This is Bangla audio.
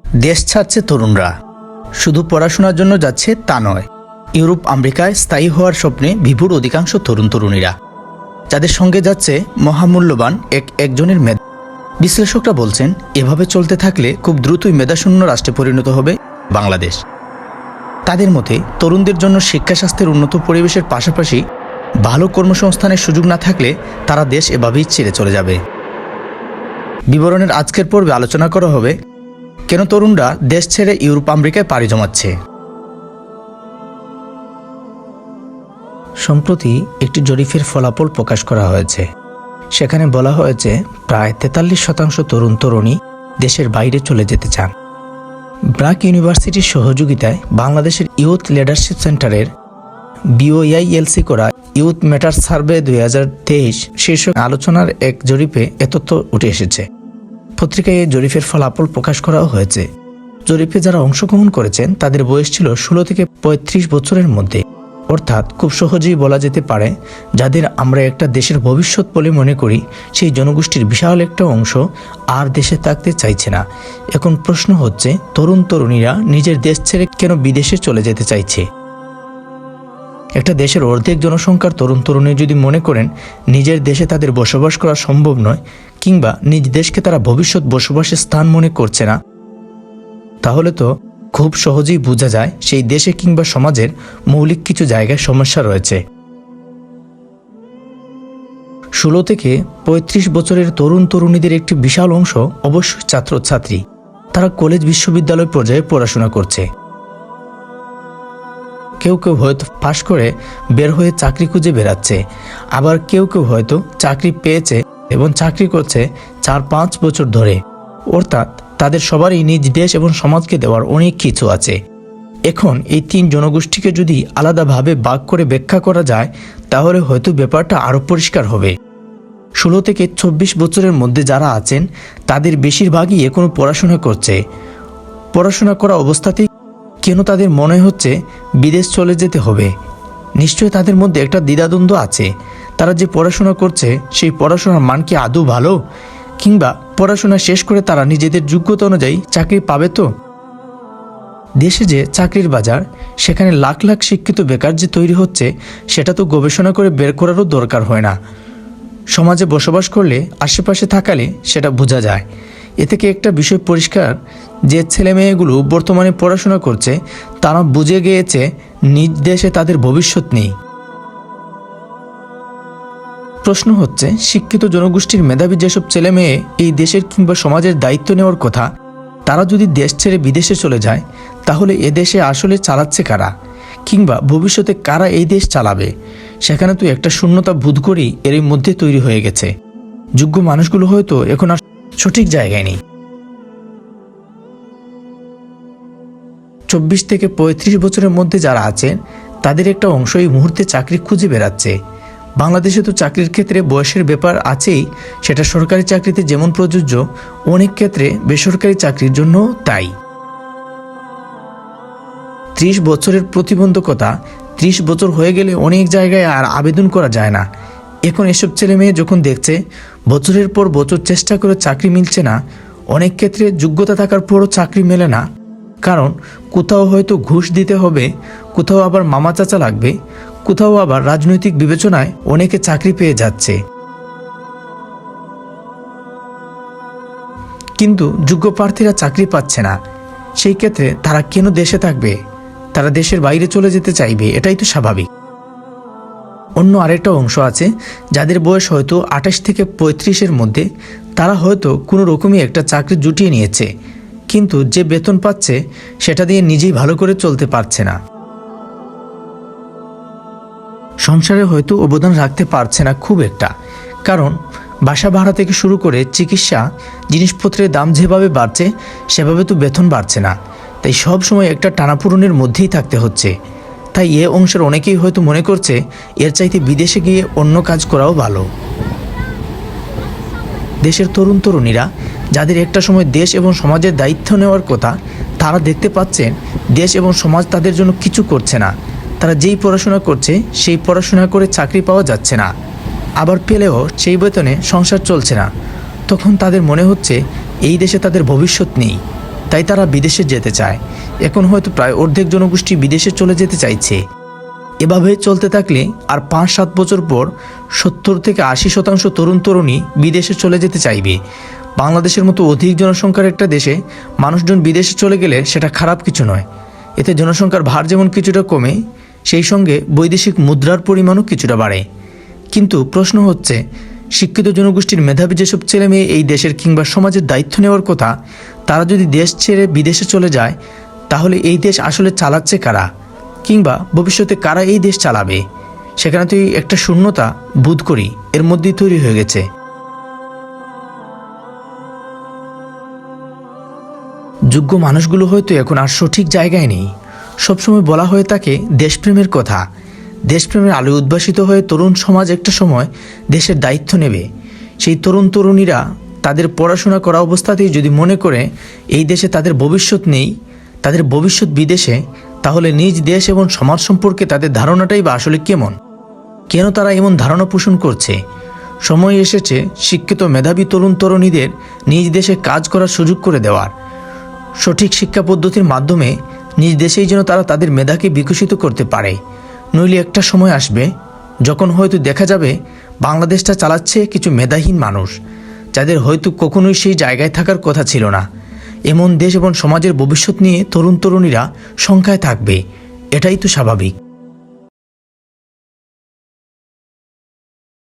দেশ ছাড়ছে তরুণরা, শুধু পড়াশোনার জন্য যাচ্ছে তা নয়। ইউরোপ আমেরিকায় স্থায়ী হওয়ার স্বপ্নে বিভোর অধিকাংশ তরুণ তরুণীরা, যাদের সঙ্গে যাচ্ছে মহামূল্যবান একজনের মেধা। বিশ্লেষকরা বলছেন, এভাবে চলতে থাকলে খুব দ্রুতই মেধাশূন্য রাষ্ট্রে পরিণত হবে বাংলাদেশ। তাদের মতে, তরুণদের জন্য শিক্ষা স্বাস্থ্যের উন্নত পরিবেশের পাশাপাশি ভালো কর্মসংস্থানের সুযোগ না থাকলে তারা দেশ এভাবেই ছেড়ে চলে যাবে। বিবরণের আজকের পর্বে আলোচনা করা হবে কেন তরুণরা দেশ ছেড়ে ইউরোপ আমেরিকায় পাড়ি জমাচ্ছে। সম্প্রতি একটি জরিপের ফলাফল প্রকাশ করা হয়েছে। সেখানে বলা হয়েছে প্রায় 43% তরুণ তরুণী দেশের বাইরে চলে যেতে চান। ব্র্যাক ইউনিভার্সিটির সহযোগিতায় বাংলাদেশের ইউথ লিডারশিপ সেন্টারের BOILC করা ইউথ ম্যাটার সার্ভে 2023 শীর্ষক আলোচনার এক জরিপে এ তথ্য উঠে এসেছে। পত্রিকায় এই জরিপের ফলাফল প্রকাশ করাও হয়েছে। জরিপে যারা অংশগ্রহণ করেছেন তাদের বয়স ছিল 16 থেকে 35 বছরের মধ্যে, অর্থাৎ খুব সহজেই বলা যেতে পারে যাদের আমরা একটা দেশের ভবিষ্যৎ বলে মনে করি, সেই জনগোষ্ঠীর বিশাল একটা অংশ আর দেশে থাকতে চাইছে না। এখন প্রশ্ন হচ্ছে, তরুণ তরুণীরা নিজের দেশ ছেড়ে কেন বিদেশে চলে যেতে চাইছে? একটা দেশের অর্ধেক জনসংখ্যার তরুণ তরুণী যদি মনে করেন নিজের দেশে তাদের বসবাস করা সম্ভব নয়, কিংবা নিজ দেশকে তারা ভবিষ্যৎ বসবাসের স্থান মনে করছে না, তাহলে তো খুব সহজেই বোঝা যায় সেই দেশে কিংবা সমাজের মৌলিক কিছু জায়গায় সমস্যা রয়েছে। 16 থেকে 35 বছরের তরুণ তরুণীদের একটি বিশাল অংশ অবশ্যই ছাত্রছাত্রী। তারা কলেজ বিশ্ববিদ্যালয় পর্যায়ে পড়াশোনা করছে। কেউ কেউ হয়তো পাশ করে বের হয়ে চাকরি খুঁজে বেড়াচ্ছে, আবার কেউ কেউ হয়তো চাকরি পেয়েছে এবং চাকরি করছে 4-5 বছর ধরে। অর্থাৎ তাদের সবারই নিজ দেশ এবং সমাজকে দেওয়ার অনেক কিছু আছে। এখন এই 3 জনগোষ্ঠীকে যদি আলাদাভাবে ভাগ করে ব্যাখ্যা করা যায়, তাহলে হয়তো ব্যাপারটা আরও পরিষ্কার হবে। 16 থেকে 24 বছরের মধ্যে যারা আছেন তাদের বেশিরভাগই এখনও পড়াশোনা করছে। পড়াশোনা করা অবস্থাতেই কেন তাদের মনে হচ্ছে বিদেশ চলে যেতে হবে? নিশ্চয়ই তাদের মধ্যে একটা দ্বিধাদ্বন্দ্ব আছে। তারা যে পড়াশোনা করছে সেই পড়াশোনার মান কি আদৌ ভালো, কিংবা পড়াশোনা শেষ করে তারা নিজেদের যোগ্যতা অনুযায়ী চাকরি পাবে? তো দেশে যে চাকরির বাজার, সেখানে লাখ লাখ শিক্ষিত বেকার যে তৈরি হচ্ছে, সেটা তো গবেষণা করে বের করারও দরকার হয় না। সমাজে বসবাস করলে, আশেপাশে থাকালে সেটা বোঝা যায়। এ থেকে একটা বিষয় পরিষ্কার, যে ছেলে মেয়েগুলো বর্তমানে পড়াশোনা করছে তারা বুঝে গিয়েছে নিজ দেশে তাদের ভবিষ্যৎ নেই। প্রশ্ন হচ্ছে, শিক্ষিত জনগোষ্ঠীর মেধাবী যেসব ছেলে মেয়ে এই দেশের কিংবা সমাজের দায়িত্ব নেওয়ার কথা, তারা যদি দেশ ছেড়ে বিদেশে চলে যায়, তাহলে এ দেশে আসলে চালাচ্ছে কারা, কিংবা ভবিষ্যতে কারা এই দেশ চালাবে? সেখানে তো একটা শূন্যতা বোধ করি এরই মধ্যে তৈরি হয়ে গেছে। যোগ্য মানুষগুলো হয়তো এখন আর সঠিক জায়গায় নেই। 24 থেকে 35 বছরের মধ্যে যারা আছেন তাদের একটা অংশ এই মুহূর্তে চাকরি খুঁজে বেড়াচ্ছে। বাংলাদেশে তো চাকরির ক্ষেত্রে বয়সের ব্যাপার আছেই, সেটা সরকারি চাকরিতে যেমন প্রযোজ্য, অনেক ক্ষেত্রে বেসরকারি চাকরির জন্য তাই। 30 বছরের প্রতিবন্ধকতা, 30 বছর হয়ে গেলে অনেক জায়গায় আর আবেদন করা যায় না। এখন এসব ছেলে মেয়ে যখন দেখছে বছরের পর বছর চেষ্টা করে চাকরি মিলছে না, অনেক ক্ষেত্রে যোগ্যতা থাকার পরও চাকরি মেলে না, কারণ কোথাও হয়তো ঘুষ দিতে হবে, কোথাও আবার মামা চাচা লাগবে, কোথাও আবার রাজনৈতিক বিবেচনায় অনেকে চাকরি পেয়ে যাচ্ছে। কিন্তু যোগ্য প্রার্থীরা চাকরি পাচ্ছে না। সেই ক্ষেত্রে তারা কেন দেশে থাকবে? তারা দেশের বাইরে চলে যেতে চাইবে, এটাই তো স্বাভাবিক। অন্য আরেকটা অংশ আছে যাদের বয়স হয়তো 28 থেকে 35-এর মধ্যে। তারা হয়তো কোনো রকমই একটা চাকরি জুটিয়ে নিয়েছে, কিন্তু যে বেতন পাচ্ছে সেটা দিয়ে নিজেই ভালো করে চলতে পারছে না। সংসারে হয়তো অবদান রাখতে পারছে না খুব একটা, কারণ বাসা ভাড়া থেকে শুরু করে চিকিৎসা, জিনিসপত্রের দাম যেভাবে বাড়ছে সেভাবে তো বেতন বাড়ছে না। তাই সব সময় একটা টানাপূরণের মধ্যেই থাকতে হচ্ছে। তাই এ অংশের অনেকেই হয়তো মনে করছে এর চাইতে বিদেশে গিয়ে অন্য কাজ করাও ভালো। দেশের তরুণ তরুণীরা যাদের একটা সময় দেশ এবং সমাজের দায়িত্ব নেওয়ার কথা, তারা দেখতে পাচ্ছেন দেশ এবং সমাজ তাদের জন্য কিছু করছে না। তারা যেই পড়াশোনা করছে সেই পড়াশোনা করে চাকরি পাওয়া যাচ্ছে না, আবার পেলেও সেই বেতনে সংসার চলছে না। তখন তাদের মনে হচ্ছে এই দেশে তাদের ভবিষ্যৎ নেই। তাই তারা বিদেশে যেতে চায়। এখন হয়তো প্রায় অর্ধেক জনগোষ্ঠী বিদেশে চলে যেতে চাইছে। এভাবে চলতে থাকলে আর 5-7 বছর পর 70 থেকে 80% তরুণ তরুণী বিদেশে চলে যেতে চাইবে। বাংলাদেশের মতো অধিক জনসংখ্যার একটা দেশে মানুষজন বিদেশে চলে গেলে সেটা খারাপ কিছু নয়। এতে জনসংখ্যার ভার যেমন কিছুটা কমে, সেই সঙ্গে বৈদেশিক মুদ্রার পরিমাণও কিছুটা বাড়ে। কিন্তু প্রশ্ন হচ্ছে, শিক্ষিত জনগোষ্ঠীর মেধাবী যেসব ছেলে মেয়ে এই দেশের কিংবা সমাজের দায়িত্ব নেওয়ার কথা, তারা যদি দেশ ছেড়ে বিদেশে চলে যায়, তাহলে এই দেশ আসলে চালাচ্ছে কারা, কিংবা ভবিষ্যতে কারা এই দেশ চালাবে? সেখানে তো একটা শূন্যতা বোধ করি এর মধ্যেই তৈরি হয়ে গেছে। যোগ্য মানুষগুলো হয়তো এখন আর সঠিক জায়গায় নেই। সবসময় বলা হয়ে থাকে দেশপ্রেমের কথা। দেশপ্রেমের আলোয় উদ্ভাসিত হয়ে তরুণ সমাজ একটা সময় দেশের দায়িত্ব নেবে। সেই তরুণ তরুণীরা তাদের পড়াশোনা করা অবস্থাতেই যদি মনে করে এই দেশে তাদের ভবিষ্যৎ নেই, তাদের ভবিষ্যৎ বিদেশে, তাহলে নিজ দেশ এবং সমাজ সম্পর্কে তাদের ধারণাটাই বা আসলে কেমন? কেন তারা এমন ধারণা পোষণ করছে? সময় এসেছে শিক্ষিত মেধাবী তরুণ তরুণীদের নিজ দেশে কাজ করার সুযোগ করে দেওয়ার। সঠিক শিক্ষা পদ্ধতির মাধ্যমে নিজ দেশেই যেন তারা তাদের মেধাকে বিকশিত করতে পারে। নইলে একটা সময় আসবে যখন হয়তো দেখা যাবে বাংলাদেশটা চালাচ্ছে কিছু মেধাহীন মানুষ, যাদের হয়তো কখনোই সেই জায়গায় থাকার কথা ছিল না। এমন দেশ এবং সমাজের ভবিষ্যৎ নিয়ে তরুণ তরুণীরা শঙ্কায় থাকবে। এটাই তো স্বাভাবিক।